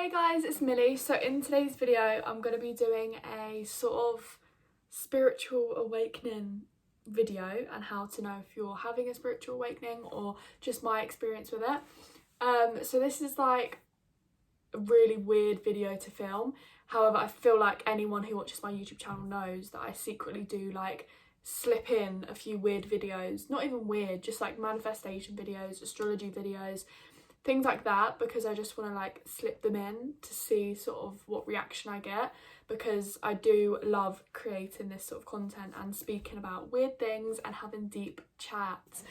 Hey guys, it's Millie. So in today's video, I'm going to be doing a sort of spiritual awakening video and how to know if you're having a spiritual awakening or just my experience with it. So this is like a really weird video to film. However, I feel like anyone who watches my YouTube channel knows that I secretly do like slip in a few weird videos. Not even weird, just like manifestation videos, astrology videos, things like that, because I just want to like slip them in to see sort of what reaction I get, because I do love creating this sort of content and speaking about weird things and having deep chats.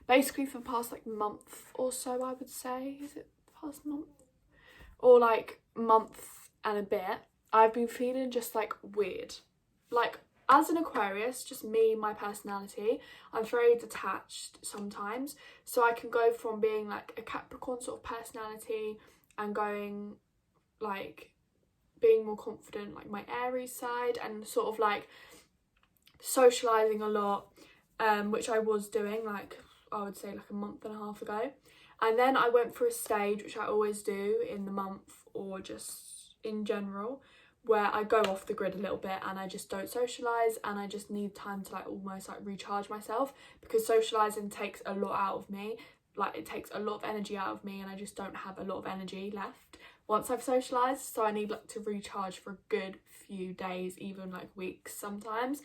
Basically for the past like month or so, I would say, is it the past month? Or like month and a bit, I've been feeling just like weird. Like as an Aquarius, just me, my personality, I'm very detached sometimes. So I can go from being like a Capricorn sort of personality and going like being more confident, like my Aries side, and sort of like socializing a lot, which I was doing like I would say like a month and a half ago. And then I went through a stage, which I always do in the month or just in general, where I go off the grid a little bit and I just don't socialise, and I just need time to like almost like recharge myself, because socialising takes a lot out of me. Like it takes a lot of energy out of me and I just don't have a lot of energy left once I've socialised. So I need like to recharge for a good few days, even like weeks sometimes.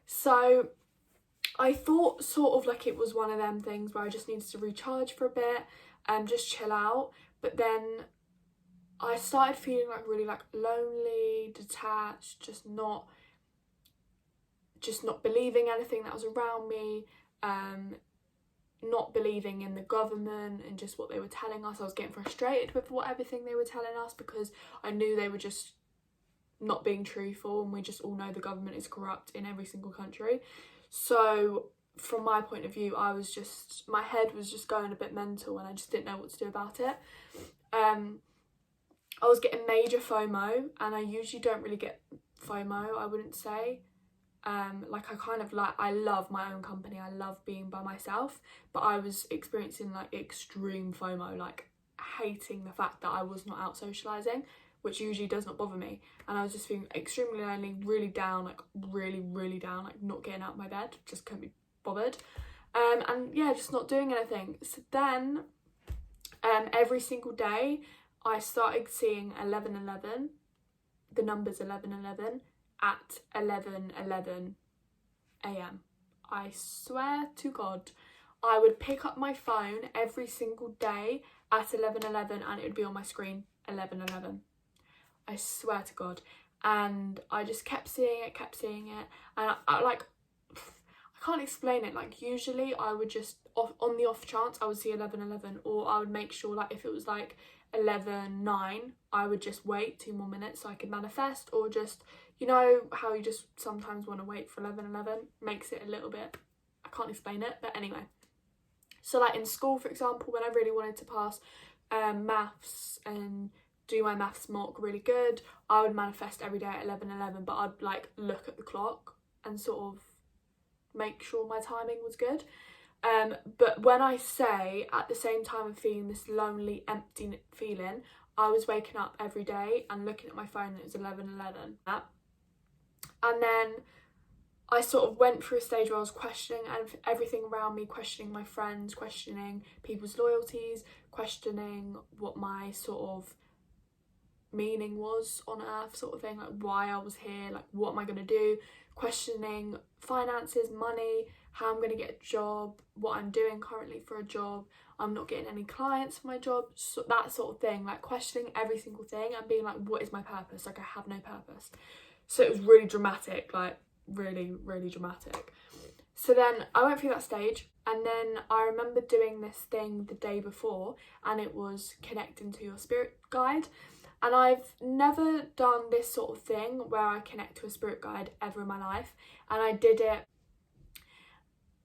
So I thought sort of like it was one of them things where I just needed to recharge for a bit and just chill out. But then I started feeling like really like lonely, detached, just not believing anything that was around me, not believing in the government and just what they were telling us. I was getting frustrated with everything they were telling us, because I knew they were just not being truthful, and we just all know the government is corrupt in every single country. So from my point of view, my head was just going a bit mental and I just didn't know what to do about it. I was getting major FOMO, and I usually don't really get FOMO, I wouldn't say. Like I love my own company, I love being by myself, but I was experiencing like extreme FOMO, like hating the fact that I was not out socialising, which usually does not bother me. And I was just feeling extremely lonely, really down, like really down, like not getting out of my bed, just couldn't be bothered. And yeah, just not doing anything. So then every single day I started seeing 11:11, the numbers 11:11 at 11:11 a.m. I swear to God, I would pick up my phone every single day at 11:11 and it would be on my screen 11:11. I swear to God. And I just kept seeing it, and I can't explain it. Like usually I would just on the off chance I would see 11:11, or I would make sure like if it was like 11:09, I would just wait 2 more minutes so I could manifest, or just, you know how you just sometimes want to wait for 11:11, makes it a little bit, I can't explain it, but anyway. So like in school, for example, when I really wanted to pass maths and do my maths mock really good, I would manifest every day at 11:11, but I'd like look at the clock and sort of make sure my timing was good. But when I say at the same time of feeling this lonely, empty feeling, I was waking up every day and looking at my phone and it was 11:11. And then I sort of went through a stage where I was questioning everything around me, questioning my friends, questioning people's loyalties, questioning what my sort of meaning was on earth, sort of thing, like why I was here, like what am I going to do, questioning finances, money, how I'm going to get a job, what I'm doing currently for a job, I'm not getting any clients for my job, so that sort of thing, like questioning every single thing and being like, what is my purpose? Like I have no purpose. So it was really dramatic, like really dramatic. So then I went through that stage, and then I remember doing this thing the day before, and it was connecting to your spirit guide. And I've never done this sort of thing where I connect to a spirit guide ever in my life. And I did it,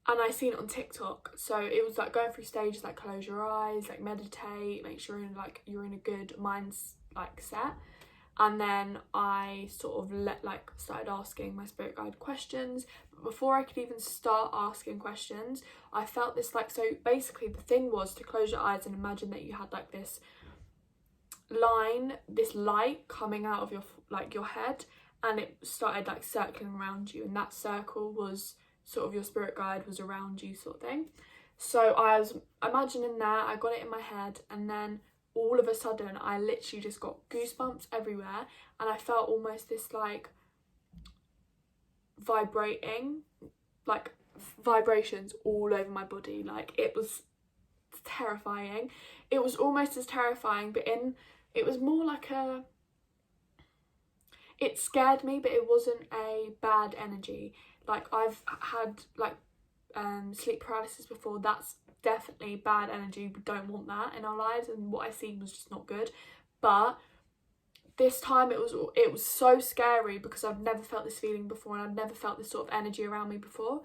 and I seen it on TikTok. So it was like going through stages like close your eyes, like meditate, make sure you're in a good set. And then I sort of started asking my spirit guide questions. But before I could even start asking questions, I felt this so basically the thing was to close your eyes and imagine that you had like this this light coming out of your head, and it started like circling around you, and that circle was sort of your spirit guide was around you, sort of thing. So I was imagining that, I got it in my head, and then all of a sudden I literally just got goosebumps everywhere, and I felt almost this like vibrations all over my body. Like, it was terrifying. It was almost as terrifying, but it was more like it scared me, but it wasn't a bad energy. Like, I've had like sleep paralysis before. That's definitely bad energy. We don't want that in our lives, and what I seen was just not good. But this time it was so scary because I've never felt this feeling before, and I've never felt this sort of energy around me before.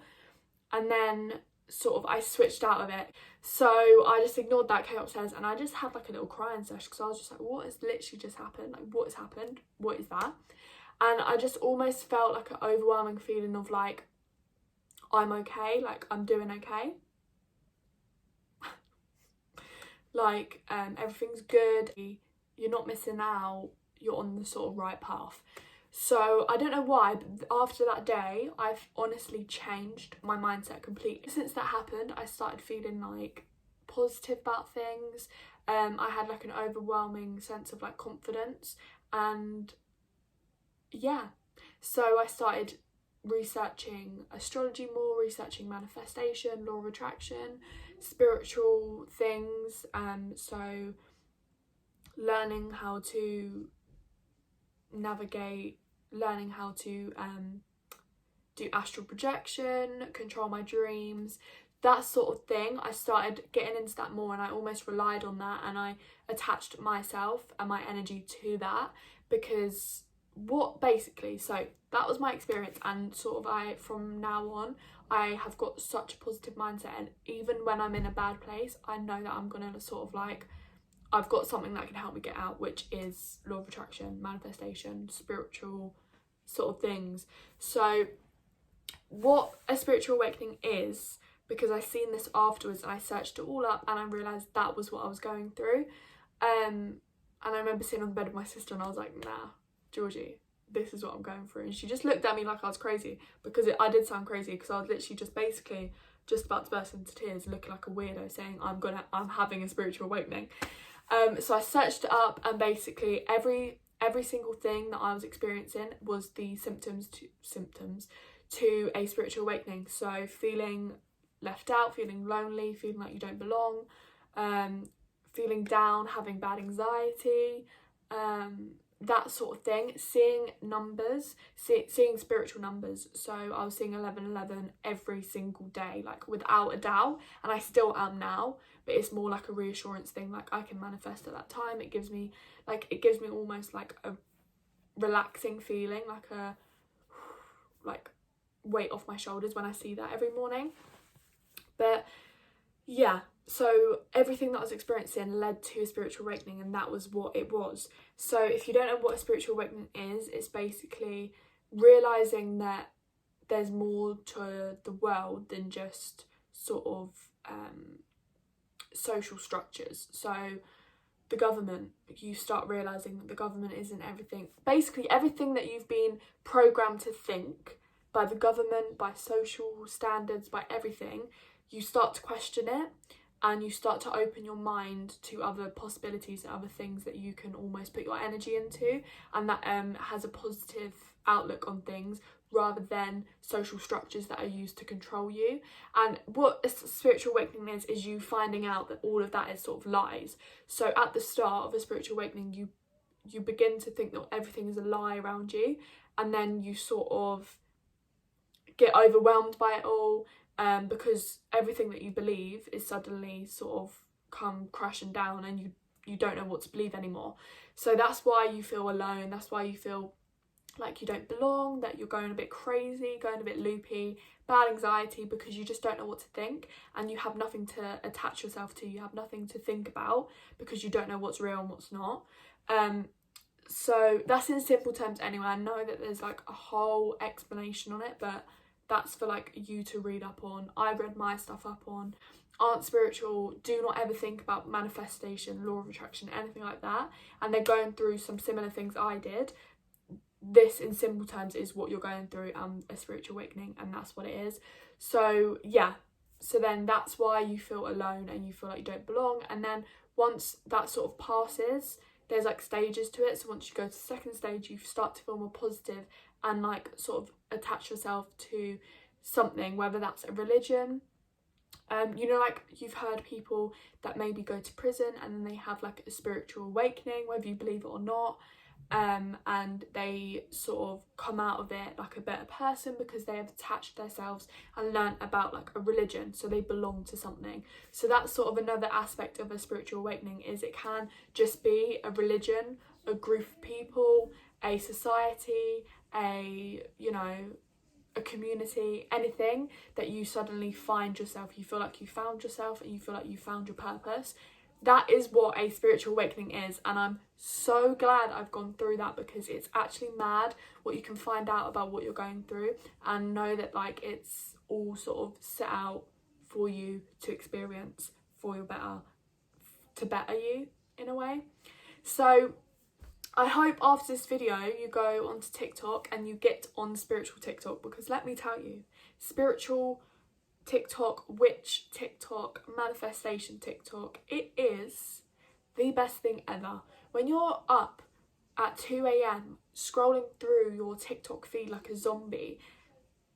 And then sort of I switched out of it. So I just ignored that, came upstairs, and I just had like a little crying session because I was just like, what has literally just happened? Like, what has happened? What is that? And I just almost felt like an overwhelming feeling of like, I'm okay, like I'm doing okay. Like, everything's good, you're not missing out, you're on the sort of right path. So I don't know why, but after that day, I've honestly changed my mindset completely. Since that happened, I started feeling like positive about things. I had like an overwhelming sense of like confidence, and yeah. So I started researching astrology more, researching manifestation, law of attraction, spiritual things. So learning how to navigate, learning how to do astral projection, control my dreams, that sort of thing. I started getting into that more, and I almost relied on that, and I attached myself and my energy to that, because so that was my experience, and sort of from now on I have got such a positive mindset, and even when I'm in a bad place, I know that I'm gonna sort of like, I've got something that can help me get out, which is law of attraction, manifestation, spiritual sort of things. So what a spiritual awakening is, because I seen this afterwards and I searched it all up, and I realised that was what I was going through. And I remember sitting on the bed with my sister, and I was like, nah, Georgie, this is what I'm going through. And she just looked at me like I was crazy, because I did sound crazy, because I was literally just about to burst into tears, looking like a weirdo, saying I'm having a spiritual awakening. So I searched it up, and basically every single thing that I was experiencing was the symptoms to a spiritual awakening. So feeling left out, feeling lonely, feeling like you don't belong, feeling down, having bad anxiety, that sort of thing. Seeing numbers, seeing spiritual numbers. So I was seeing 1111 every single day, like without a doubt, and I still am now, but it's more like a reassurance thing. Like, I can manifest at that time. It gives me almost like a relaxing feeling, like weight off my shoulders when I see that every morning. But yeah, so everything that I was experiencing led to a spiritual awakening, and that was what it was. So if you don't know what a spiritual awakening is, it's basically realising that there's more to the world than just sort of social structures. So the government, you start realising that the government isn't everything. Basically everything that you've been programmed to think by the government, by social standards, by everything, you start to question it, and you start to open your mind to other possibilities and other things that you can almost put your energy into, and that has a positive outlook on things, rather than social structures that are used to control you. And what a spiritual awakening is you finding out that all of that is sort of lies. So at the start of a spiritual awakening, you begin to think that everything is a lie around you, and then you sort of get overwhelmed by it all, because everything that you believe is suddenly sort of come crashing down, and you don't know what to believe anymore. So that's why you feel alone, that's why you feel like you don't belong, that you're going a bit crazy, going a bit loopy, bad anxiety, because you just don't know what to think, and you have nothing to attach yourself to, you have nothing to think about, because you don't know what's real and what's not. So that's in simple terms anyway. I know that there's like a whole explanation on it, but that's for like you to read up on. I read my stuff up on, aren't spiritual, do not ever think about manifestation, law of attraction, anything like that, and they're going through some similar things I did, this in simple terms is what you're going through, a spiritual awakening, and that's what it is. So yeah, so then that's why you feel alone and you feel like you don't belong. And then once that sort of passes, there's like stages to it. So once you go to the second stage, you start to feel more positive and like sort of attach yourself to something, whether that's a religion. You know, like you've heard people that maybe go to prison and then they have like a spiritual awakening, whether you believe it or not, and they sort of come out of it like a better person because they have attached themselves and learnt about like a religion, so they belong to something. So that's sort of another aspect of a spiritual awakening, is it can just be a religion, a group of people, a society, a, you know, a community, anything that you suddenly find yourself, you feel like you found yourself and you feel like you found your purpose. That is what a spiritual awakening is, and I'm so glad I've gone through that, because it's actually mad what you can find out about what you're going through, and know that like it's all sort of set out for you to experience, for your better, to better you in a way. So I hope after this video you go onto TikTok and you get on spiritual TikTok, because let me tell you, spiritual TikTok, witch TikTok, manifestation TikTok, it is the best thing ever. When you're up at 2 a.m. scrolling through your TikTok feed like a zombie,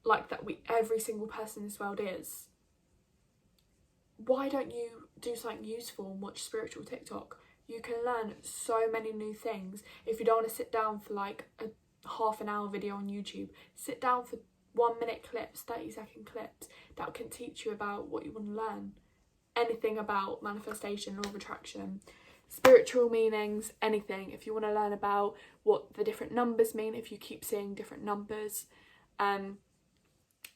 like that every single person in this world is, why don't you do something useful and watch spiritual TikTok? You can learn so many new things. If you don't want to sit down for like a half an hour video on YouTube, sit down for 1 minute clips, 30-second clips that can teach you about what you want to learn. Anything about manifestation, law of attraction, spiritual meanings, anything. If you want to learn about what the different numbers mean, if you keep seeing different numbers,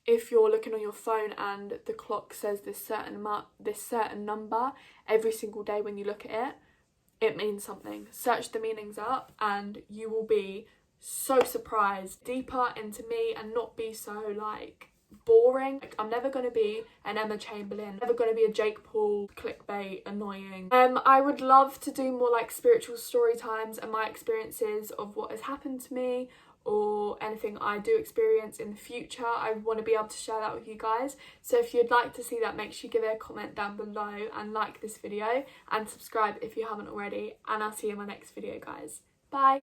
if you're looking on your phone and the clock says this certain number every single day when you look at it, it means something. Search the meanings up and you will be so surprised, deeper into me, and not be so like boring. Like, I'm never going to be an Emma Chamberlain, never going to be a Jake Paul, clickbait, annoying. I would love to do more like spiritual story times and my experiences of what has happened to me, or anything I do experience in the future. I want to be able to share that with you guys. So if you'd like to see that, make sure you give it a comment down below and like this video and subscribe if you haven't already, and I'll see you in my next video, guys. Bye.